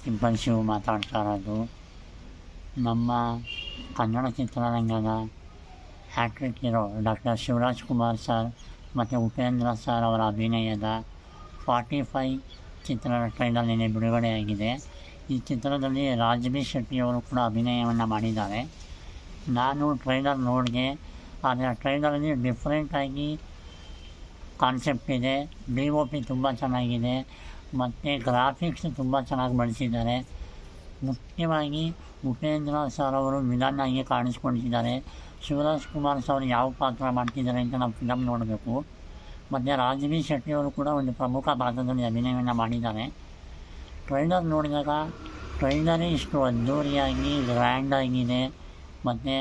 Simple Shivu ಮಾತಾಡ್ತಾ ಇರೋದು. ನಮ್ಮ ಕನ್ನಡ ಚಿತ್ರರಂಗದ hat-trick hero doctor Shivaraj Kumar sir ಮತ್ತು ಉಪೇಂದ್ರ ಸರ್ ಅವರ ಅಭಿನಯದ 45 ಚಿತ್ರದ ಟ್ರೈಲರ್ ನಿನ್ನೆ ಬಿಡುಗಡೆಯಾಗಿದೆ. ಈ ಚಿತ್ರದಲ್ಲಿ ರಾಜ್ಬಿ ಶೆಟ್ಟಿಯವರು ಕೂಡ ಅಭಿನಯವನ್ನು ಮಾಡಿದ್ದಾರೆ. ನಾನು ಟ್ರೈಲರ್ ನೋಡಿದೆ, ಆದರೆ ಆ ಟ್ರೈಲರಲ್ಲಿ ಡಿಫ್ರೆಂಟಾಗಿ ಕಾನ್ಸೆಪ್ಟ್ ಇದೆ. DOP ತುಂಬ ಚೆನ್ನಾಗಿದೆ ಮತ್ತು ಗ್ರಾಫಿಕ್ಸ್ ತುಂಬ ಚೆನ್ನಾಗಿ ಬಳಸಿದ್ದಾರೆ. ಮುಖ್ಯವಾಗಿ ಉಪೇಂದ್ರ ಸರ್ ಅವರು ವಿಲನ್ ಆಗಿ ಕಾಣಿಸ್ಕೊಂಡಿದ್ದಾರೆ. ಶಿವರಾಜ್ ಕುಮಾರ್ ಸರ್ ಯಾವ ಪಾತ್ರ ಮಾಡ್ತಿದ್ದಾರೆ ಅಂತ ನಾವು ಫಿಲಮ್ ನೋಡಬೇಕು. ಮತ್ತು ರಾಜ್ಬಿ ಶೆಟ್ಟಿಯವರು ಕೂಡ ಒಂದು ಪ್ರಮುಖ ಪಾತ್ರದಲ್ಲಿ ಅಭಿನಯವನ್ನು ಮಾಡಿದ್ದಾರೆ. ಟ್ರೈಲರ್ ನೋಡಿದಾಗ ಟ್ರೈಲರೇ ಇಷ್ಟು ಅದ್ಧೂರಿಯಾಗಿ ಗ್ರ್ಯಾಂಡಾಗಿದೆ ಮತ್ತು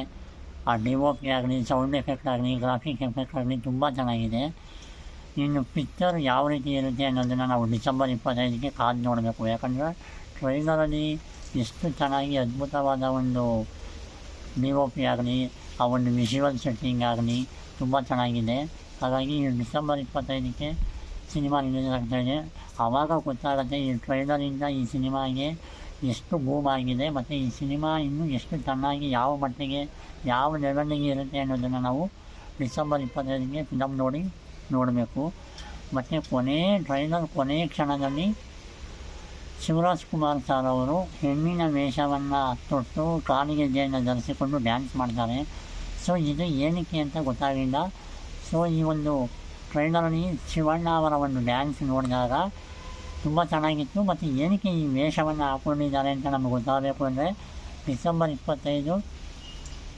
ಆ DOP ಆಗಲಿ, ಸೌಂಡ್ ಎಫೆಕ್ಟ್ ಆಗಲಿ, ಗ್ರಾಫಿಕ್ ಎಫೆಕ್ಟ್ ಆಗಲಿ ತುಂಬ ಚೆನ್ನಾಗಿದೆ. ಇನ್ನು ಪಿಕ್ಚರ್ ಯಾವ ರೀತಿ ಇರುತ್ತೆ ಅನ್ನೋದನ್ನು ನಾವು ಡಿಸೆಂಬರ್ 25ಕ್ಕೆ ಕಾದು ನೋಡಬೇಕು. ಯಾಕಂದರೆ ಟ್ರೈಲರಲ್ಲಿ ಎಷ್ಟು ಚೆನ್ನಾಗಿ ಅದ್ಭುತವಾದ ಒಂದು DOP ಆಗಲಿ, ಆ ಒಂದು ವಿಷುವಲ್ ಸೆಟ್ಟಿಂಗ್ ಆಗಲಿ ತುಂಬ ಚೆನ್ನಾಗಿದೆ. ಹಾಗಾಗಿ ಡಿಸೆಂಬರ್ 25ಕ್ಕೆ ಸಿನಿಮಾ ರಿಲೀಸ್ ಆಗ್ತಾಯಿದೆ. ಆವಾಗ ಗೊತ್ತಾಗುತ್ತೆ ಈ ಟ್ರೈಲರಿಂದ ಈ ಸಿನಿಮಾಗೆ ಎಷ್ಟು ಬೂಮ್ ಆಗಿದೆ ಮತ್ತು ಈ ಸಿನಿಮಾ ಇನ್ನೂ ಎಷ್ಟು ಚೆನ್ನಾಗಿ ಯಾವ ಮಟ್ಟಿಗೆ ಯಾವ ಲೆವೆಲ್ಲಿಗೆ ಇರುತ್ತೆ ಅನ್ನೋದನ್ನು ನಾವು ಡಿಸೆಂಬರ್ 25ಕ್ಕೆ ಫಿಲಮ್ ನೋಡಬೇಕು. ಮತ್ತು ಟ್ರೈಲರ್ ಕೊನೆಯ ಕ್ಷಣದಲ್ಲಿ ಶಿವರಾಜ್ ಕುಮಾರ್ ಸರ್ ಅವರು ಹೆಣ್ಣಿನ ವೇಷವನ್ನು ತೊಟ್ಟು ಕಾಲಿಗೆ ಗೆಜ್ಜೆಯನ್ನು ಧರಿಸಿಕೊಂಡು ಡ್ಯಾನ್ಸ್ ಮಾಡ್ತಾರೆ. ಸೊ ಇದು ಏನಕ್ಕೆ ಅಂತ ಗೊತ್ತಾಗಿಲ್ಲ. ಸೊ ಈ ಒಂದು ಟ್ರೈಲರಲ್ಲಿ ಶಿವಣ್ಣ ಅವರ ಒಂದು ಡ್ಯಾನ್ಸ್ ನೋಡಿದಾಗ ತುಂಬ ಚೆನ್ನಾಗಿತ್ತು. ಮತ್ತು ಏನಕ್ಕೆ ಈ ವೇಷವನ್ನು ಹಾಕ್ಕೊಂಡಿದ್ದಾರೆ ಅಂತ ನಮಗೆ ಗೊತ್ತಾಗಬೇಕು ಅಂದರೆ ಡಿಸೆಂಬರ್ 25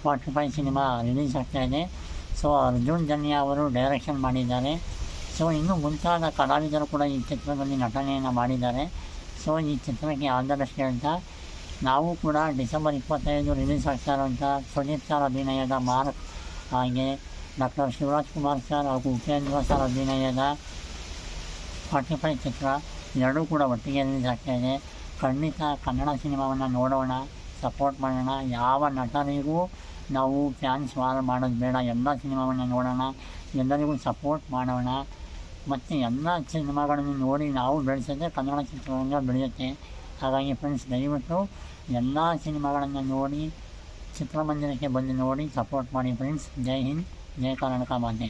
45 ಸಿನಿಮಾ ರಿಲೀಸ್ ಆಗ್ತಾಯಿದೆ. ಸೊ ಅರ್ಜುನ್ ಜನ್ಯ ಅವರು ಡೈರೆಕ್ಷನ್ ಮಾಡಿದ್ದಾರೆ. ಸೊ ಇನ್ನೂ ಮುಂತಾದ ಕಲಾವಿದರು ಕೂಡ ಈ ಚಿತ್ರದಲ್ಲಿ ನಟನೆಯನ್ನು ಮಾಡಿದ್ದಾರೆ. ಸೊ ಈ ಚಿತ್ರಕ್ಕೆ ಆಲ್ ದ ಬೆಸ್ಟ್ ಹೇಳ್ತಾ, ನಾವು ಕೂಡ ಡಿಸೆಂಬರ್ 25 ರಿಲೀಸ್ ಆಗ್ತಾ ಇರೋಂಥ ಸುದೀಪ್ ಸರ್ ಅಭಿನಯದ ಮಾರ್ಕ್, ಹಾಗೆ ಡಾಕ್ಟರ್ ಶಿವರಾಜ್ ಕುಮಾರ್ ಸರ್ ಹಾಗೂ ಉಪೇಂದ್ರ ಸರ್ ಅಭಿನಯದ 45 ಚಿತ್ರ ಎರಡೂ ಕೂಡ ಒಟ್ಟಿಗೆ ರಿಲೀಸ್ ಆಗ್ತಾಯಿದೆ. ಖಂಡಿತ ಕನ್ನಡ ಸಿನಿಮಾವನ್ನು ನೋಡೋಣ, ಸಪೋರ್ಟ್ ಮಾಡೋಣ. ಯಾವ ನಟನಿಗೂ ನಾವು ಫ್ಯಾನ್ಸ್ ವಾರ್ ಮಾಡೋದು ಬೇಡ. ಎಲ್ಲ ಸಿನಿಮಾವನ್ನು ನೋಡೋಣ, ಎಲ್ಲರಿಗೂ ಸಪೋರ್ಟ್ ಮಾಡೋಣ. ಮತ್ತು ಎಲ್ಲ ಸಿನಿಮಾಗಳನ್ನು ನೋಡಿ ನಾವು ಬೆಳೆಸಿದ್ರೆ ಕನ್ನಡ ಚಿತ್ರರಂಗ ಬೆಳೆಯುತ್ತೆ. ಹಾಗಾಗಿ ಫ್ರೆಂಡ್ಸ್, ದಯವಿಟ್ಟು ಎಲ್ಲ ಸಿನಿಮಾಗಳನ್ನು ನೋಡಿ ಚಿತ್ರಮಂದಿರಕ್ಕೆ ಬಂದು ನೋಡಿ ಸಪೋರ್ಟ್ ಮಾಡಿ ಫ್ರೆಂಡ್ಸ್. ಜೈ ಹಿಂದ್, ಜೈ ಕರ್ನಾಟಕ ಮಾತೆ.